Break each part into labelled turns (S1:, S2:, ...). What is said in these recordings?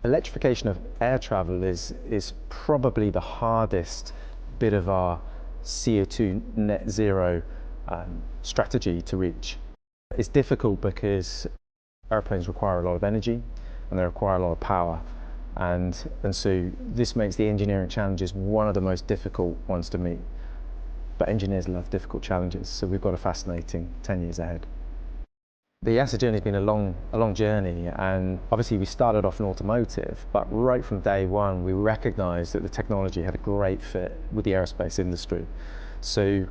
S1: Electrification of air travel is probably the hardest bit of our CO2 net zero strategy to reach. It's difficult because airplanes require a lot of energy and they require a lot of power, and so this makes the engineering challenges one of the most difficult ones to meet. But engineers love difficult challenges, so we've got a fascinating 10 years ahead. The YASA journey has been a long journey, and obviously we started off in automotive, but right from day one we recognised that the technology had a great fit with the aerospace industry. So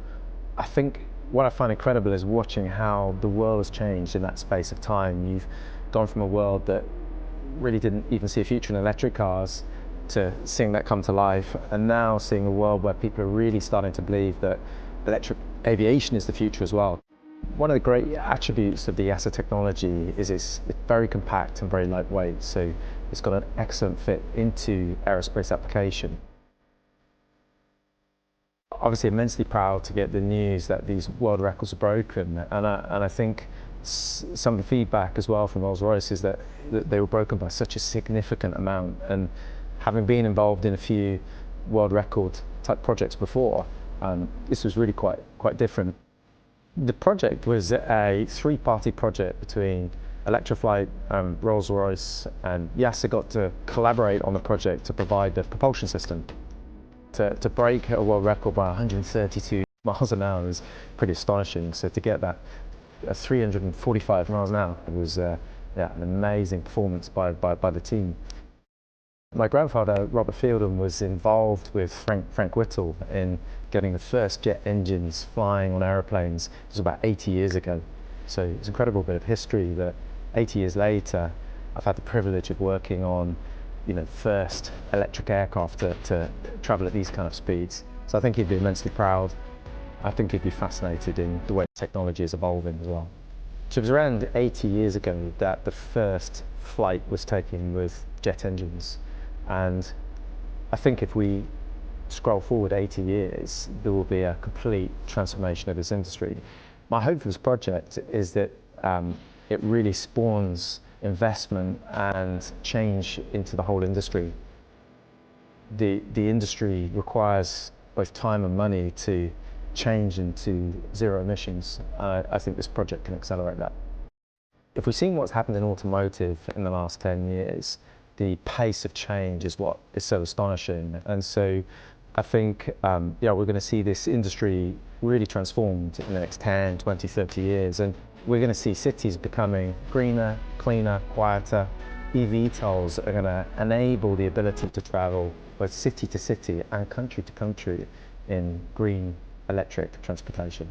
S1: I think what I find incredible is watching how the world has changed in that space of time. You've gone from a world that really didn't even see a future in electric cars to seeing that come to life, and now seeing a world where people are really starting to believe that electric aviation is the future as well. One of the great attributes of the YASA technology is it's very compact and very lightweight, so it's got an excellent fit into aerospace application. Obviously immensely proud to get the news that these world records are broken, and I think some of the feedback as well from Royce is that they were broken by such a significant amount, and having been involved in a few world record type projects before, this was really quite different. The project was a three-party project between Electroflight, Rolls-Royce, and YASA got to collaborate on the project to provide the propulsion system. To break a world record by 132 miles an hour is pretty astonishing. So to get that 345 miles an hour, it was an amazing performance by the team. My grandfather, Dr. Feilden, was involved with Frank Whittle in getting the first jet engines flying on aeroplanes. It was about 80 years ago. So it's an incredible bit of history that 80 years later, I've had the privilege of working on, first electric aircraft to travel at these kind of speeds. So I think he'd be immensely proud. I think he'd be fascinated in the way technology is evolving as well. So it was around 80 years ago that the first flight was taken with jet engines. And I think if we scroll forward 80 years, there will be a complete transformation of this industry. My hope for this project is that it really spawns investment and change into the whole industry. The industry requires both time and money to change into zero emissions. I think this project can accelerate that. If we've seen what's happened in automotive in the last 10 years, the pace of change is what is so astonishing. And so I think we're going to see this industry really transformed in the next 10, 20, 30 years. And we're going to see cities becoming greener, cleaner, quieter. Evolitors are going to enable the ability to travel both city to city and country to country in green electric transportation.